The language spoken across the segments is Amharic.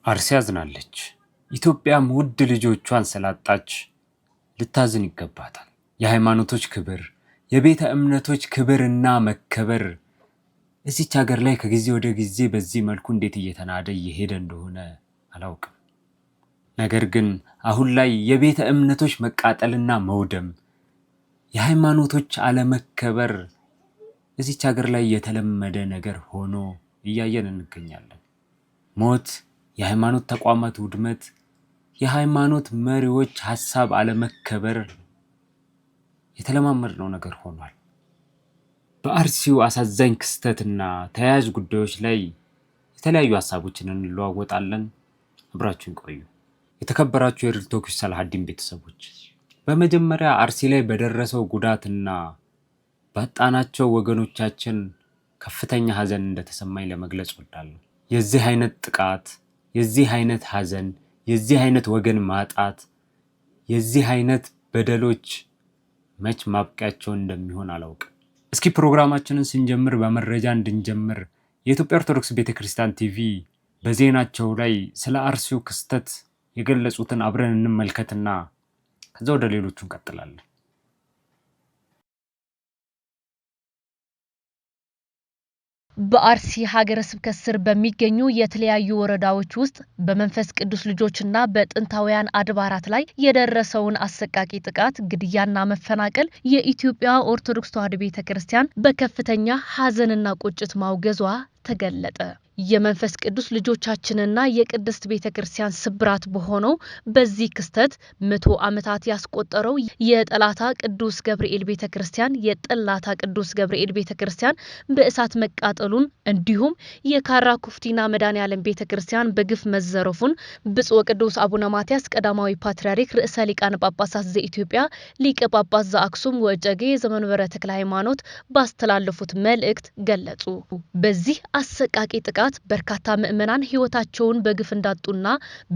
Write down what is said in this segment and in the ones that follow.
አርሲ አዝናለች። ኢትዮጵያም ውድ ልጆቿን ስላጣች ልታዝን ይገባታል። የሃይማኖቶች ክብር፣ የቤተ እምነቶች ክብርና መከበር እዚች ሀገር ላይ ከጊዜ ወደ ጊዜ በዚህ መልኩ እንዴት እየተናደ እየሄደ እንደሆነ አላውቅም። ነገር ግን አሁን ላይ የቤተ እምነቶች መቃጠልና መውደም፣ የሃይማኖቶች አለመከበር እዚች ሀገር ላይ የተለመደ ነገር ሆኖ እያየን እንገኛለን። ሞት፣ የሃይማኖት ተቋማት ውድመት፣ የሃይማኖት መሪዎች ሐሳብ አለመከበር የተለማመድነው ነገር ሆኗል። በአርሲው አሳዛኝ ክስተትና ተያያዥ ጉዳዮች ላይ የተለያዩ ሐሳቦችን እንለዋወጣለን። አብራችሁን ቆዩ። የተከበራችሁ የሪል ቶክ ሰላሀዲን ቤተሰቦች፣ በመጀመሪያ አርሲ ላይ በደረሰው ጉዳትና ባጣናቸው ወገኖቻችን ከፍተኛ ሐዘን እንደተሰማኝ ለመግለጽ እወዳለሁ። የዚህ አይነት ጥቃት፣ የዚህ አይነት ሐዘን፣ የዚህ አይነት ወገን ማጣት፣ የዚህ አይነት በደሎች መች ማብቂያቸው እንደሚሆን አላውቅም። እስኪ ፕሮግራማችንን ስንጀምር በመረጃ እንድንጀምር የኢትዮጵያ ኦርቶዶክስ ቤተክርስቲያን ቲቪ በዜናቸው ላይ ስለ አርሲው ክስተት የገለጹትን አብረን እንመልከትና ከዛ ወደ ሌሎቹ እንቀጥላለን። በአርሲ ሀገረ ስብከት ስር በሚገኙ የተለያዩ ወረዳዎች ውስጥ በመንፈስ ቅዱስ ልጆችና በጥንታውያን አድባራት ላይ የደረሰውን አሰቃቂ ጥቃት፣ ግድያና መፈናቀል የኢትዮጵያ ኦርቶዶክስ ተዋሕዶ ቤተክርስቲያን በከፍተኛ ሐዘንና ቁጭት ማውገዟ ተገለጠ። የመንፈስ ቅዱስ ልጆቻችንና የቅድስት ቤተክርስቲያን ስብራት በሆነው በዚህ ክስተት 100 ዓመታት ያስቆጠረው የጠላታ ቅዱስ ገብርኤል ቤተክርስቲያን የጠላታ ቅዱስ ገብርኤል ቤተክርስቲያን በእሳት መቃጠሉን እንዲሁም የካራ ኩፍቲና መድኃኔዓለም ቤተክርስቲያን በግፍ መዘረፉን ብፁዕ ወቅዱስ አቡነ ማትያስ ቀዳማዊ ፓትርያርክ ርዕሰ ሊቃነ ጳጳሳት ዘኢትዮጵያ ሊቀ ጳጳስ ዘአክሱም ወዕጨጌ ዘመንበረ ተክለ ሃይማኖት ባስተላለፉት መልእክት ገለጹ። በዚህ አሰቃቂ ጥቃት በርካታ ምዕመናን ሕይወታቸውን በግፍ እንዳጡና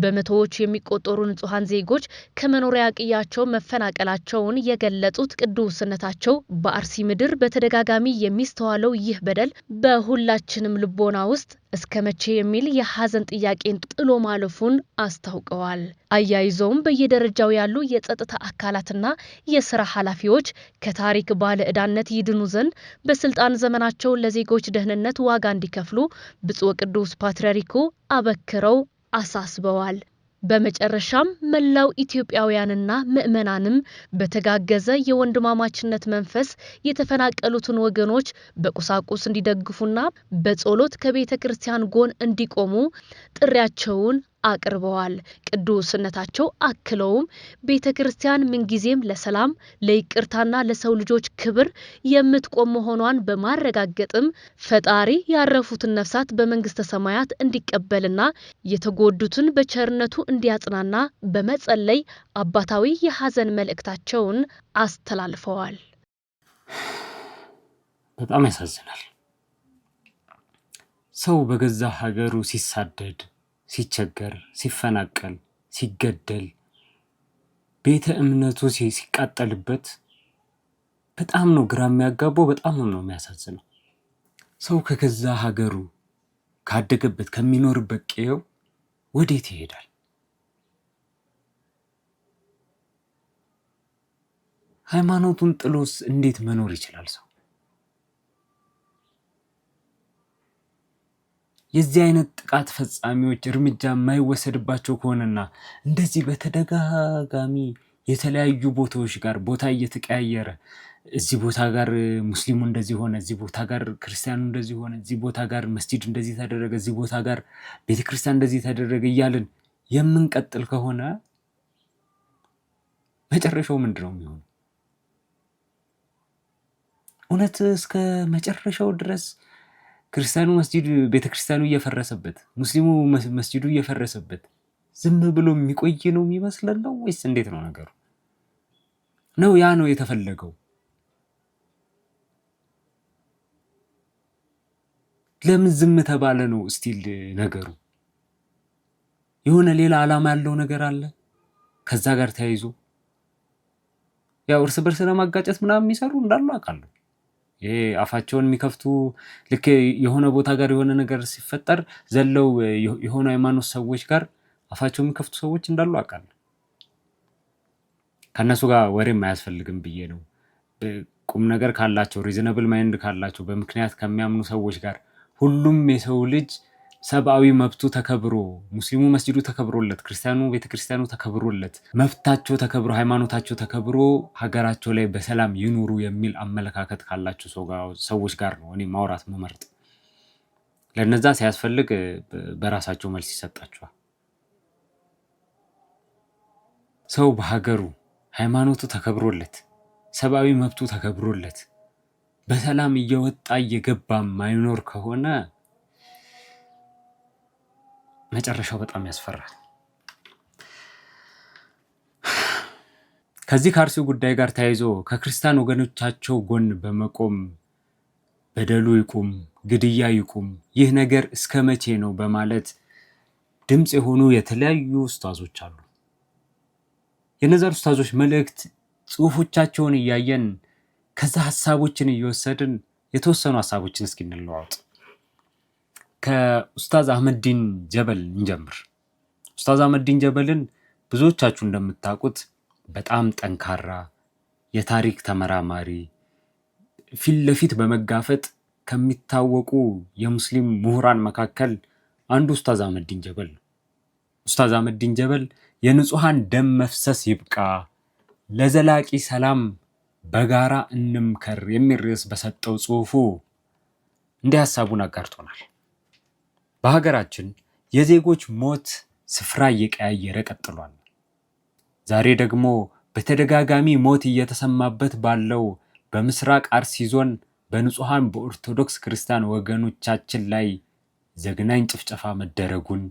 በመቶዎች የሚቆጠሩ ንጹሃን ዜጎች ከመኖሪያ ቀያቸው መፈናቀላቸውን የገለጹት ቅዱስነታቸው በአርሲ ምድር በተደጋጋሚ የሚስተዋለው ይህ በደል በሁላችንም ልቦና ውስጥ እስከ መቼ የሚል የሐዘን ጥያቄን ጥሎ ማለፉን አስታውቀዋል። አያይዘውም በየደረጃው ያሉ የጸጥታ አካላትና የሥራ ኃላፊዎች ከታሪክ ባለ ዕዳነት ይድኑ ዘንድ በስልጣን ዘመናቸው ለዜጎች ደህንነት ዋጋ እንዲከፍሉ ብፁዕ ቅዱስ ፓትርያርኩ አበክረው አሳስበዋል። በመጨረሻም መላው ኢትዮጵያውያንና ምዕመናንም በተጋገዘ የወንድማማችነት መንፈስ የተፈናቀሉትን ወገኖች በቁሳቁስ እንዲደግፉና በጸሎት ከቤተ ክርስቲያን ጎን እንዲቆሙ ጥሪያቸውን አቅርበዋል። ቅዱስነታቸው አክለውም ቤተ ክርስቲያን ምንጊዜም ለሰላም፣ ለይቅርታና ለሰው ልጆች ክብር የምትቆም መሆኗን በማረጋገጥም ፈጣሪ ያረፉትን ነፍሳት በመንግስተ ሰማያት እንዲቀበልና የተጎዱትን በቸርነቱ እንዲያጽናና በመጸለይ አባታዊ የሐዘን መልእክታቸውን አስተላልፈዋል። በጣም ያሳዝናል። ሰው በገዛ ሀገሩ ሲሳደድ፣ ሲቸገር፣ ሲፈናቀል፣ ሲገደል፣ ቤተ እምነቱ ሲቃጠልበት በጣም ነው ግራ የሚያጋባው፣ በጣም ነው የሚያሳዝነው። ሰው ከገዛ ሀገሩ ካደገበት ከሚኖርበት ቀየው ወዴት ይሄዳል? ሃይማኖቱን ጥሎስ እንዴት መኖር ይችላል ሰው? የዚህ አይነት ጥቃት ፈጻሚዎች እርምጃ የማይወሰድባቸው ከሆነና እንደዚህ በተደጋጋሚ የተለያዩ ቦታዎች ጋር ቦታ እየተቀያየረ እዚህ ቦታ ጋር ሙስሊሙ እንደዚህ ሆነ፣ እዚህ ቦታ ጋር ክርስቲያኑ እንደዚህ ሆነ፣ እዚህ ቦታ ጋር መስጂድ እንደዚህ ተደረገ፣ እዚህ ቦታ ጋር ቤተክርስቲያን እንደዚህ ተደረገ እያልን የምንቀጥል ከሆነ መጨረሻው ምንድነው የሚሆነው? እውነት እስከ መጨረሻው ድረስ ክርስቲያኑ መስጂድ ቤተክርስቲያኑ እየፈረሰበት፣ ሙስሊሙ መስጂዱ እየፈረሰበት ዝም ብሎ የሚቆይ ነው የሚመስለን ነው ወይስ እንዴት ነው ነገሩ? ነው ያ ነው የተፈለገው? ለምን ዝም ተባለ ነው ስቲል ነገሩ? የሆነ ሌላ ዓላማ ያለው ነገር አለ ከዛ ጋር ተያይዞ? ያው እርስ በርስ ለማጋጨት ምናምን የሚሰሩ እንዳሉ አውቃለሁ። ይሄ አፋቸውን የሚከፍቱ ልክ የሆነ ቦታ ጋር የሆነ ነገር ሲፈጠር ዘለው የሆነ ሃይማኖት ሰዎች ጋር አፋቸውን የሚከፍቱ ሰዎች እንዳሉ አውቃለሁ። ከነሱ ጋር ወሬም አያስፈልግም ብዬ ነው። ቁም ነገር ካላቸው ሪዝነብል ማይንድ ካላቸው በምክንያት ከሚያምኑ ሰዎች ጋር ሁሉም የሰው ልጅ ሰብአዊ መብቱ ተከብሮ ሙስሊሙ መስጂዱ ተከብሮለት ክርስቲያኑ ቤተክርስቲያኑ ተከብሮለት መብታቸው ተከብሮ ሃይማኖታቸው ተከብሮ ሀገራቸው ላይ በሰላም ይኑሩ የሚል አመለካከት ካላቸው ሰዎች ጋር ነው እኔ ማውራት መመርጥ። ለነዛ ሲያስፈልግ በራሳቸው መልስ ይሰጣቸዋል። ሰው በሀገሩ ሃይማኖቱ ተከብሮለት ሰብአዊ መብቱ ተከብሮለት በሰላም እየወጣ እየገባ ማይኖር ከሆነ መጨረሻው በጣም ያስፈራል። ከዚህ ከአርሲው ጉዳይ ጋር ተያይዞ ከክርስቲያን ወገኖቻቸው ጎን በመቆም በደሉ ይቁም፣ ግድያ ይቁም፣ ይህ ነገር እስከ መቼ ነው በማለት ድምፅ የሆኑ የተለያዩ ኡስታዞች አሉ። የነዛ ኡስታዞች መልእክት ጽሁፎቻቸውን እያየን ከዛ ሐሳቦችን እየወሰድን የተወሰኑ ሐሳቦችን እስኪ እንለዋወጥ። ከኡስታዝ አህመዲን ጀበል እንጀምር። ኡስታዝ አህመዲን ጀበልን ብዙዎቻችሁ እንደምታውቁት በጣም ጠንካራ የታሪክ ተመራማሪ ፊት ለፊት በመጋፈጥ ከሚታወቁ የሙስሊም ምሁራን መካከል አንዱ ኡስታዝ አህመዲን ጀበል ነው። ኡስታዝ አህመዲን ጀበል የንጹሃን ደም መፍሰስ ይብቃ፣ ለዘላቂ ሰላም በጋራ እንምከር የሚል ርዕስ በሰጠው ጽሁፉ እንዲህ ሐሳቡን አጋርቶናል። በሀገራችን የዜጎች ሞት ስፍራ እየቀያየረ ቀጥሏል። ዛሬ ደግሞ በተደጋጋሚ ሞት እየተሰማበት ባለው በምስራቅ አርሲ ዞን በንጹሃን በኦርቶዶክስ ክርስቲያን ወገኖቻችን ላይ ዘግናኝ ጭፍጨፋ መደረጉን፣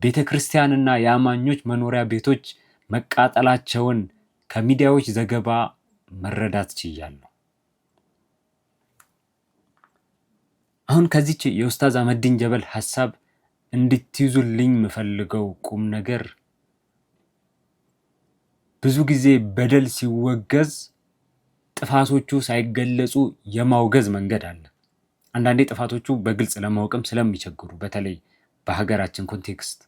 ቤተ ክርስቲያንና የአማኞች መኖሪያ ቤቶች መቃጠላቸውን ከሚዲያዎች ዘገባ መረዳት ችያለሁ። አሁን ከዚች የኡስታዝ አህመዲን ጀበል ሐሳብ እንድትይዙልኝ የምፈልገው ቁም ነገር ብዙ ጊዜ በደል ሲወገዝ ጥፋቶቹ ሳይገለጹ የማውገዝ መንገድ አለ። አንዳንዴ ጥፋቶቹ በግልጽ ለማወቅም ስለሚቸግሩ በተለይ በሀገራችን ኮንቴክስት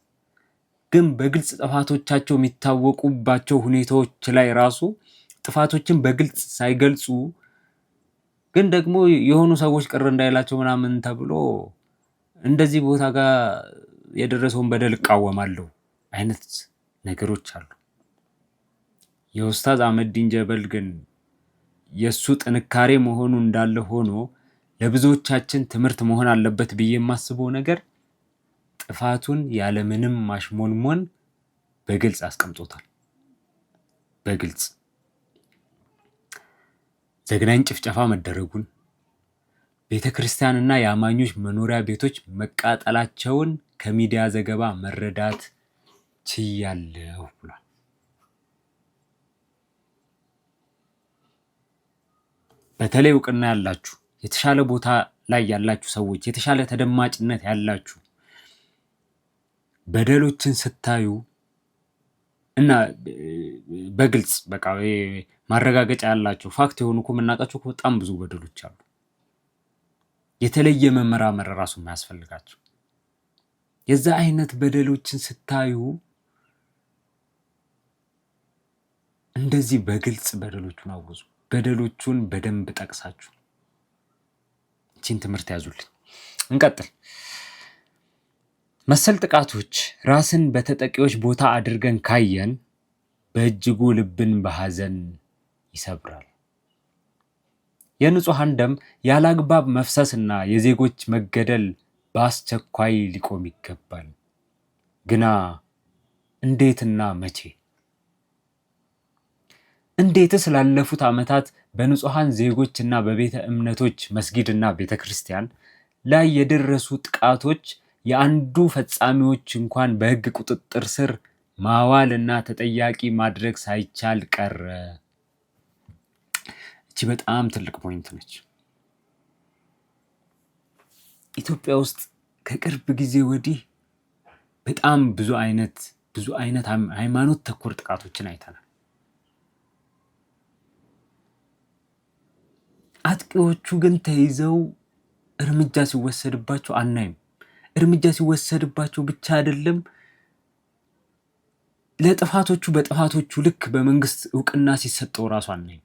ግን በግልጽ ጥፋቶቻቸው የሚታወቁባቸው ሁኔታዎች ላይ ራሱ ጥፋቶችን በግልጽ ሳይገልጹ ግን ደግሞ የሆኑ ሰዎች ቅር እንዳይላቸው ምናምን ተብሎ እንደዚህ ቦታ ጋር የደረሰውን በደል እቃወማለሁ አይነት ነገሮች አሉ። የኡስታዝ አህመዲን ጀበል ግን የሱ ጥንካሬ መሆኑ እንዳለ ሆኖ ለብዙዎቻችን ትምህርት መሆን አለበት ብዬ የማስበው ነገር ጥፋቱን ያለምንም ማሽሞንሞን በግልጽ አስቀምጦታል። በግልጽ ዘግናኝ ጭፍጨፋ መደረጉን፣ ቤተ ክርስቲያንና የአማኞች መኖሪያ ቤቶች መቃጠላቸውን ከሚዲያ ዘገባ መረዳት ችያለሁ ብሏል። በተለይ እውቅና ያላችሁ የተሻለ ቦታ ላይ ያላችሁ ሰዎች የተሻለ ተደማጭነት ያላችሁ በደሎችን ስታዩ እና በግልጽ በቃ ማረጋገጫ ያላችሁ ፋክት የሆኑ እኮ የምናውቃቸው እኮ በጣም ብዙ በደሎች አሉ። የተለየ መመራመር ራሱ የማያስፈልጋቸው የዛ አይነት በደሎችን ስታዩ እንደዚህ በግልጽ በደሎቹን አውዙ። በደሎቹን በደንብ ጠቅሳችሁ እቺን ትምህርት ያዙልኝ። እንቀጥል። መሰል ጥቃቶች ራስን በተጠቂዎች ቦታ አድርገን ካየን በእጅጉ ልብን በሐዘን ይሰብራል። የንጹሃን ደም ያላግባብ መፍሰስና የዜጎች መገደል በአስቸኳይ ሊቆም ይገባል። ግና እንዴትና መቼ? እንዴትስ ላለፉት ዓመታት በንጹሃን ዜጎችና በቤተ እምነቶች መስጊድና ቤተ ክርስቲያን ላይ የደረሱ ጥቃቶች የአንዱ ፈጻሚዎች እንኳን በሕግ ቁጥጥር ስር ማዋልና ተጠያቂ ማድረግ ሳይቻል ቀረ? እቺ በጣም ትልቅ ፖይንት ነች። ኢትዮጵያ ውስጥ ከቅርብ ጊዜ ወዲህ በጣም ብዙ አይነት ሃይማኖት ተኮር ጥቃቶችን አይተናል። አጥቂዎቹ ግን ተይዘው እርምጃ ሲወሰድባቸው አናይም። እርምጃ ሲወሰድባቸው ብቻ አይደለም ለጥፋቶቹ በጥፋቶቹ ልክ በመንግስት እውቅና ሲሰጠው ራሱ አናይም።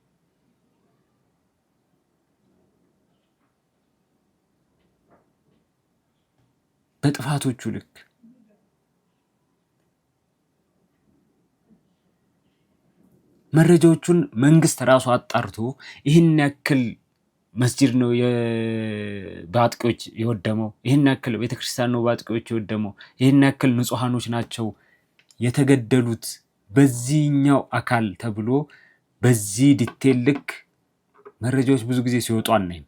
በጥፋቶቹ ልክ መረጃዎቹን መንግስት ራሱ አጣርቶ ይህን ያክል መስጂድ ነው በአጥቂዎች የወደመው፣ ይህን ያክል ቤተክርስቲያን ነው በአጥቂዎች የወደመው፣ ይህን ያክል ንጹሃኖች ናቸው የተገደሉት በዚህኛው አካል ተብሎ በዚህ ዲቴል ልክ መረጃዎች ብዙ ጊዜ ሲወጡ አናይም።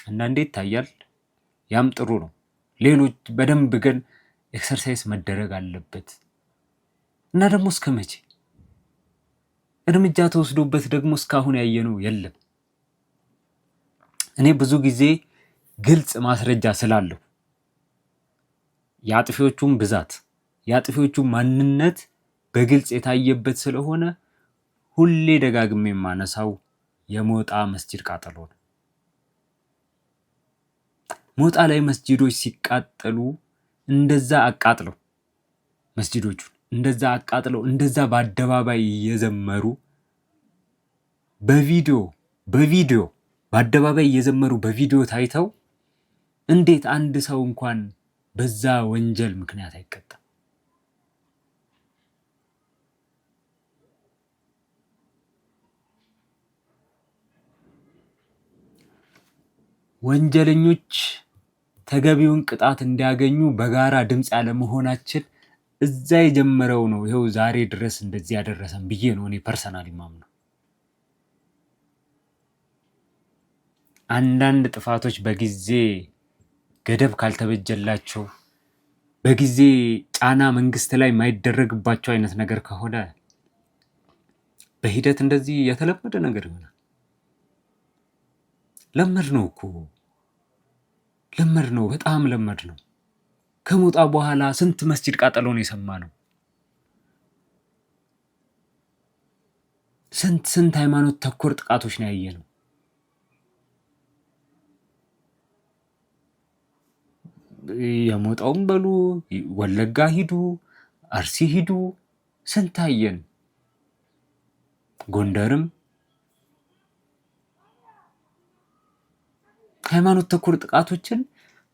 አንዳንዴ ይታያል፣ ያም ጥሩ ነው። ሌሎች በደንብ ግን ኤክሰርሳይዝ መደረግ አለበት እና ደግሞ እስከ መቼ እርምጃ ተወስዶበት ደግሞ እስካሁን ያየነው የለም። እኔ ብዙ ጊዜ ግልጽ ማስረጃ ስላለው የአጥፊዎቹም ብዛት የአጥፊዎቹ ማንነት በግልጽ የታየበት ስለሆነ ሁሌ ደጋግሜ የማነሳው የሞጣ መስጂድ ቃጠሎ ነው። ሞጣ ላይ መስጂዶች ሲቃጠሉ እንደዛ አቃጥለው መስጂዶቹን እንደዛ አቃጥለው እንደዛ በአደባባይ እየዘመሩ በቪዲዮ በአደባባይ እየዘመሩ በቪዲዮ ታይተው እንዴት አንድ ሰው እንኳን በዛ ወንጀል ምክንያት አይቀጣም? ወንጀለኞች ተገቢውን ቅጣት እንዲያገኙ በጋራ ድምፅ ያለመሆናችን እዛ የጀመረው ነው ይኸው ዛሬ ድረስ እንደዚህ ያደረሰን ብዬ ነው እኔ ፐርሰናሊ ማምነው። አንዳንድ ጥፋቶች በጊዜ ገደብ ካልተበጀላቸው በጊዜ ጫና መንግስት ላይ የማይደረግባቸው አይነት ነገር ከሆነ በሂደት እንደዚህ የተለመደ ነገር ይሆናል። ለመድ ነው እኮ ለመድ ነው፣ በጣም ለመድ ነው። ከሞጣ በኋላ ስንት መስጂድ ቃጠሎ ነው የሰማነው? ስንት ሃይማኖት ተኮር ጥቃቶች ነው ያየነው? የሞጣውም በሉ ወለጋ ሂዱ፣ አርሲ ሂዱ፣ ስንት አየን። ጎንደርም ሃይማኖት ተኮር ጥቃቶችን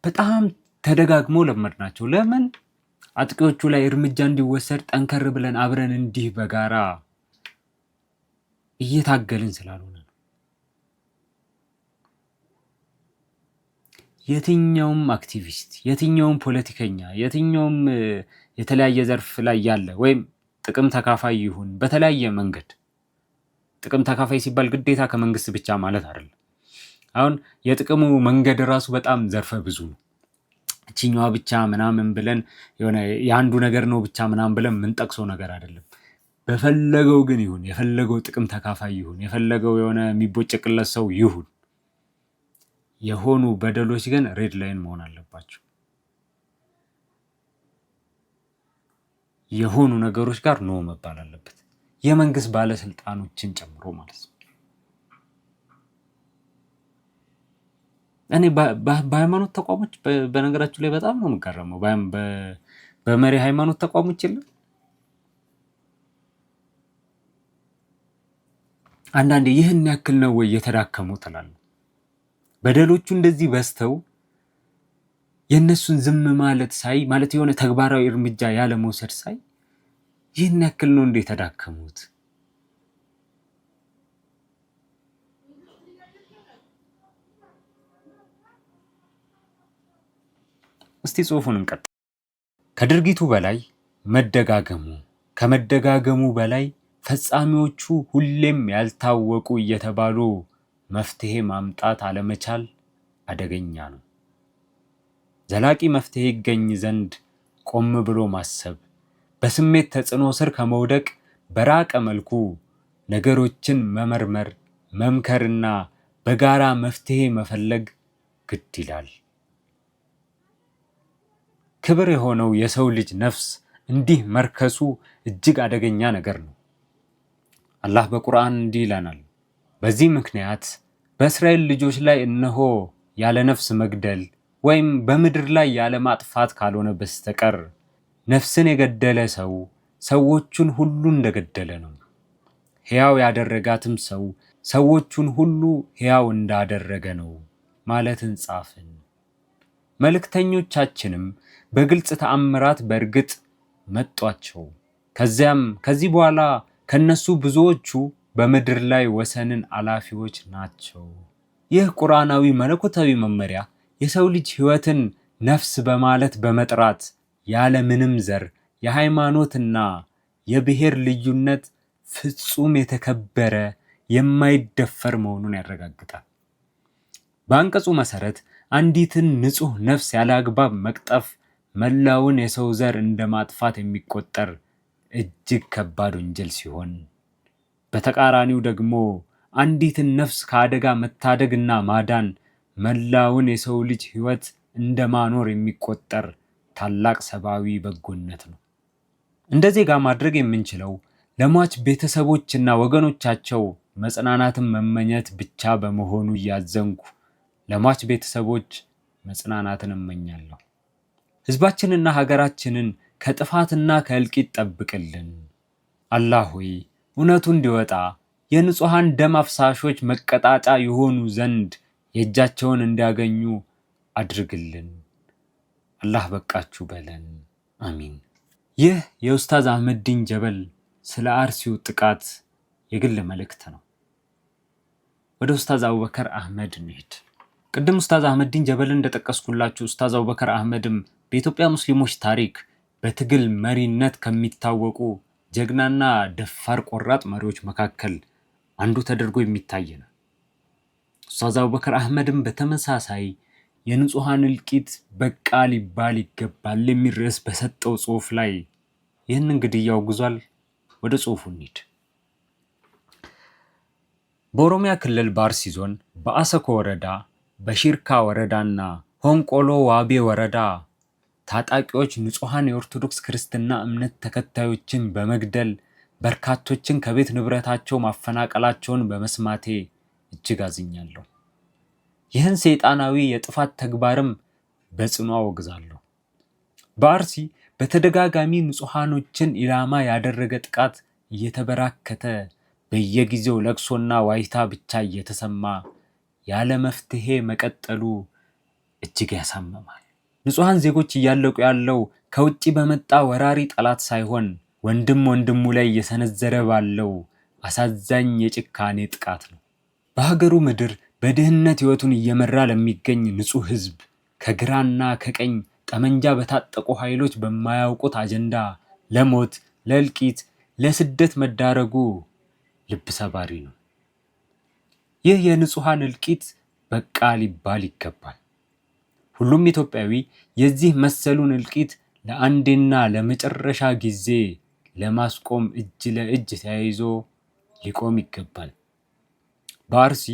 በጣም ተደጋግሞ ለመድናቸው። ለምን? አጥቂዎቹ ላይ እርምጃ እንዲወሰድ ጠንከር ብለን አብረን እንዲህ በጋራ እየታገልን ስላልሆነ ነው። የትኛውም አክቲቪስት፣ የትኛውም ፖለቲከኛ፣ የትኛውም የተለያየ ዘርፍ ላይ ያለ ወይም ጥቅም ተካፋይ ይሁን በተለያየ መንገድ ጥቅም ተካፋይ ሲባል ግዴታ ከመንግስት ብቻ ማለት አይደለም። አሁን የጥቅሙ መንገድ ራሱ በጣም ዘርፈ ብዙ ነው። እቺኛዋ ብቻ ምናምን ብለን የሆነ የአንዱ ነገር ነው ብቻ ምናምን ብለን የምንጠቅሰው ነገር አይደለም። በፈለገው ግን ይሁን፣ የፈለገው ጥቅም ተካፋይ ይሁን፣ የፈለገው የሆነ የሚቦጨቅለት ሰው ይሁን፣ የሆኑ በደሎች ግን ሬድ ላይን መሆን አለባቸው። የሆኑ ነገሮች ጋር ኖ መባል አለበት፣ የመንግስት ባለስልጣኖችን ጨምሮ ማለት ነው። እኔ በሃይማኖት ተቋሞች በነገራችሁ ላይ በጣም ነው የምገረመው። በመሪ ሃይማኖት ተቋሞች የለም አንዳንዴ ይህን ያክል ነው ወይ የተዳከሙ ትላለህ። በደሎቹ እንደዚህ በስተው የእነሱን ዝም ማለት ሳይ ማለት የሆነ ተግባራዊ እርምጃ ያለ መውሰድ ሳይ ይህን ያክል ነው እንደ የተዳከሙት። እስቲ ጽሑፉን እንቀጥል። ከድርጊቱ በላይ መደጋገሙ፣ ከመደጋገሙ በላይ ፈጻሚዎቹ ሁሌም ያልታወቁ እየተባሉ መፍትሄ ማምጣት አለመቻል አደገኛ ነው። ዘላቂ መፍትሄ ይገኝ ዘንድ ቆም ብሎ ማሰብ፣ በስሜት ተጽዕኖ ስር ከመውደቅ በራቀ መልኩ ነገሮችን መመርመር፣ መምከርና በጋራ መፍትሄ መፈለግ ግድ ይላል። ክብር የሆነው የሰው ልጅ ነፍስ እንዲህ መርከሱ እጅግ አደገኛ ነገር ነው። አላህ በቁርአን እንዲህ ይለናል፣ በዚህ ምክንያት በእስራኤል ልጆች ላይ እነሆ ያለ ነፍስ መግደል ወይም በምድር ላይ ያለ ማጥፋት ካልሆነ በስተቀር ነፍስን የገደለ ሰው ሰዎቹን ሁሉ እንደገደለ ነው። ሕያው ያደረጋትም ሰው ሰዎቹን ሁሉ ሕያው እንዳደረገ ነው ማለትን ጻፍን። መልእክተኞቻችንም በግልጽ ተአምራት በእርግጥ መጧቸው። ከዚህ በኋላ ከነሱ ብዙዎቹ በምድር ላይ ወሰንን አላፊዎች ናቸው። ይህ ቁርአናዊ መለኮታዊ መመሪያ የሰው ልጅ ሕይወትን ነፍስ በማለት በመጥራት ያለ ምንም ዘር፣ የሃይማኖትና የብሔር ልዩነት ፍጹም የተከበረ የማይደፈር መሆኑን ያረጋግጣል። በአንቀጹ መሰረት አንዲትን ንጹሕ ነፍስ ያለ አግባብ መቅጠፍ መላውን የሰው ዘር እንደ ማጥፋት የሚቆጠር እጅግ ከባድ ወንጀል ሲሆን፣ በተቃራኒው ደግሞ አንዲትን ነፍስ ከአደጋ መታደግና ማዳን መላውን የሰው ልጅ ሕይወት እንደ ማኖር የሚቆጠር ታላቅ ሰብአዊ በጎነት ነው። እንደ ዜጋ ማድረግ የምንችለው ለሟች ቤተሰቦችና ወገኖቻቸው መጽናናትን መመኘት ብቻ በመሆኑ እያዘንኩ ለሟች ቤተሰቦች መጽናናትን እመኛለሁ። ሕዝባችንና ሀገራችንን ከጥፋትና ከእልቂት ጠብቅልን። አላህ ሆይ እውነቱ እንዲወጣ የንጹሐን ደም አፍሳሾች መቀጣጫ የሆኑ ዘንድ የእጃቸውን እንዲያገኙ አድርግልን። አላህ በቃችሁ በለን። አሚን። ይህ የኡስታዝ አህመዲን ጀበል ስለ አርሲው ጥቃት የግል መልእክት ነው። ወደ ኡስታዝ አቡበከር አህመድ እንሂድ። ቅድም ኡስታዝ አህመዲን ጀበል እንደጠቀስኩላችሁ ኡስታዝ አቡበከር አህመድም በኢትዮጵያ ሙስሊሞች ታሪክ በትግል መሪነት ከሚታወቁ ጀግናና ደፋር ቆራጥ መሪዎች መካከል አንዱ ተደርጎ የሚታይ ነው። ኡስታዝ አቡበከር አህመድም በተመሳሳይ የንጹሐን እልቂት በቃ ሊባል ይገባል የሚል ርዕስ በሰጠው ጽሑፍ ላይ ይህንን ግድያ አውግዟል። ወደ ጽሑፉ እንሂድ። በኦሮሚያ ክልል በአርሲ ዞን በአሰኮ ወረዳ በሺርካ ወረዳና ሆንቆሎ ዋቤ ወረዳ ታጣቂዎች ንጹሐን የኦርቶዶክስ ክርስትና እምነት ተከታዮችን በመግደል በርካቶችን ከቤት ንብረታቸው ማፈናቀላቸውን በመስማቴ እጅግ አዝኛለሁ። ይህን ሰይጣናዊ የጥፋት ተግባርም በጽኑ አወግዛለሁ። በአርሲ በተደጋጋሚ ንጹሐኖችን ኢላማ ያደረገ ጥቃት እየተበራከተ በየጊዜው ለቅሶና ዋይታ ብቻ እየተሰማ ያለ መፍትሄ መቀጠሉ እጅግ ያሳምማል። ንጹሐን ዜጎች እያለቁ ያለው ከውጭ በመጣ ወራሪ ጠላት ሳይሆን ወንድም ወንድሙ ላይ እየሰነዘረ ባለው አሳዛኝ የጭካኔ ጥቃት ነው። በሀገሩ ምድር በድህነት ሕይወቱን እየመራ ለሚገኝ ንጹሕ ሕዝብ ከግራና ከቀኝ ጠመንጃ በታጠቁ ኃይሎች በማያውቁት አጀንዳ ለሞት፣ ለእልቂት፣ ለስደት መዳረጉ ልብ ሰባሪ ነው። ይህ የንጹሐን እልቂት በቃ ሊባል ይገባል። ሁሉም ኢትዮጵያዊ የዚህ መሰሉን እልቂት ለአንዴና ለመጨረሻ ጊዜ ለማስቆም እጅ ለእጅ ተያይዞ ሊቆም ይገባል። በአርሲ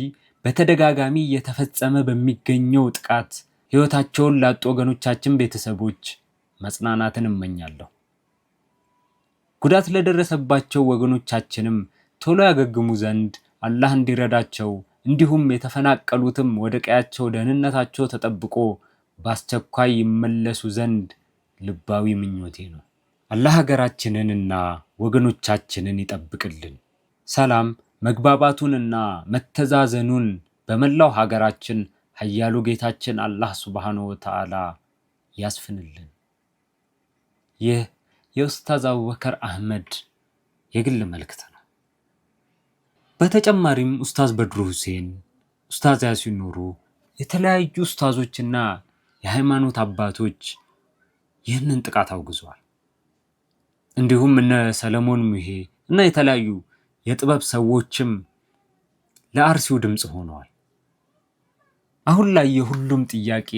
በተደጋጋሚ እየተፈጸመ በሚገኘው ጥቃት ሕይወታቸውን ላጡ ወገኖቻችን ቤተሰቦች መጽናናትን እመኛለሁ። ጉዳት ለደረሰባቸው ወገኖቻችንም ቶሎ ያገግሙ ዘንድ አላህ እንዲረዳቸው እንዲሁም የተፈናቀሉትም ወደ ቀያቸው ደህንነታቸው ተጠብቆ በአስቸኳይ ይመለሱ ዘንድ ልባዊ ምኞቴ ነው። አላህ ሀገራችንንና ወገኖቻችንን ይጠብቅልን። ሰላም መግባባቱንና መተዛዘኑን በመላው ሀገራችን ኃያሉ ጌታችን አላህ ሱብሓነሁ ወተዓላ ያስፍንልን። ይህ የኡስታዝ አቡበከር አህመድ የግል መልእክት ነው። በተጨማሪም ኡስታዝ በድሩ ሁሴን፣ ኡስታዝ ያሲን ኑሩ፣ የተለያዩ ኡስታዞችና የሃይማኖት አባቶች ይህንን ጥቃት አውግዘዋል። እንዲሁም እነ ሰለሞን ሙሄ እና የተለያዩ የጥበብ ሰዎችም ለአርሲው ድምፅ ሆነዋል። አሁን ላይ የሁሉም ጥያቄ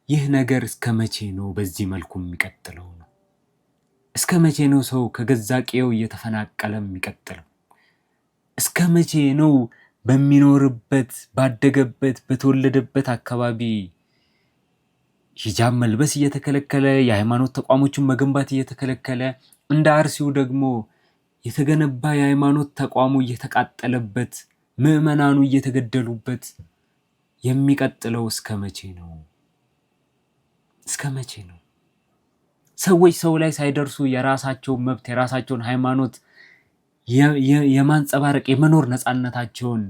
ይህ ነገር እስከ መቼ ነው በዚህ መልኩ የሚቀጥለው ነው? እስከ መቼ ነው ሰው ከገዛ ቀዬው እየተፈናቀለ የሚቀጥለው? እስከ መቼ ነው በሚኖርበት ባደገበት በተወለደበት አካባቢ ሂጃብ መልበስ እየተከለከለ የሃይማኖት ተቋሞችን መገንባት እየተከለከለ እንደ አርሲው ደግሞ የተገነባ የሃይማኖት ተቋሙ እየተቃጠለበት ምዕመናኑ እየተገደሉበት የሚቀጥለው እስከ መቼ ነው? እስከ መቼ ነው? ሰዎች ሰው ላይ ሳይደርሱ የራሳቸውን መብት የራሳቸውን ሃይማኖት የማንጸባረቅ የመኖር ነፃነታቸውን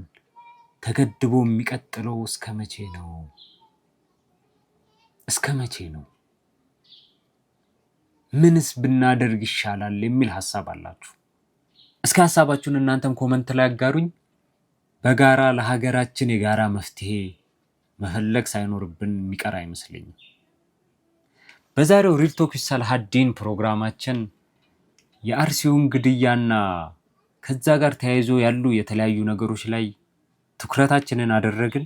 ተገድቦ የሚቀጥለው እስከ መቼ ነው? እስከ መቼ ነው? ምንስ ብናደርግ ይሻላል የሚል ሐሳብ አላችሁ? እስከ ሐሳባችሁን እናንተም ኮመንት ላይ አጋሩኝ። በጋራ ለሀገራችን የጋራ መፍትሄ መፈለግ ሳይኖርብን የሚቀር አይመስለኝም። በዛሬው ሪል ቶክ ዊዝ ሰላሀዲን ፕሮግራማችን የአርሲውን ግድያና ከዛ ጋር ተያይዞ ያሉ የተለያዩ ነገሮች ላይ ትኩረታችንን አደረግን።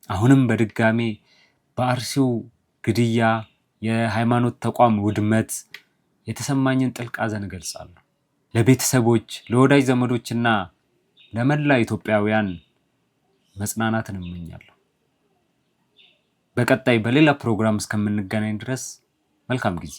አሁንም በድጋሜ በአርሲው ግድያ የሃይማኖት ተቋም ውድመት የተሰማኝን ጥልቅ ሐዘን እገልጻለሁ። ለቤተሰቦች፣ ለወዳጅ ዘመዶችና ለመላ ኢትዮጵያውያን መጽናናትን እመኛለሁ። በቀጣይ በሌላ ፕሮግራም እስከምንገናኝ ድረስ መልካም ጊዜ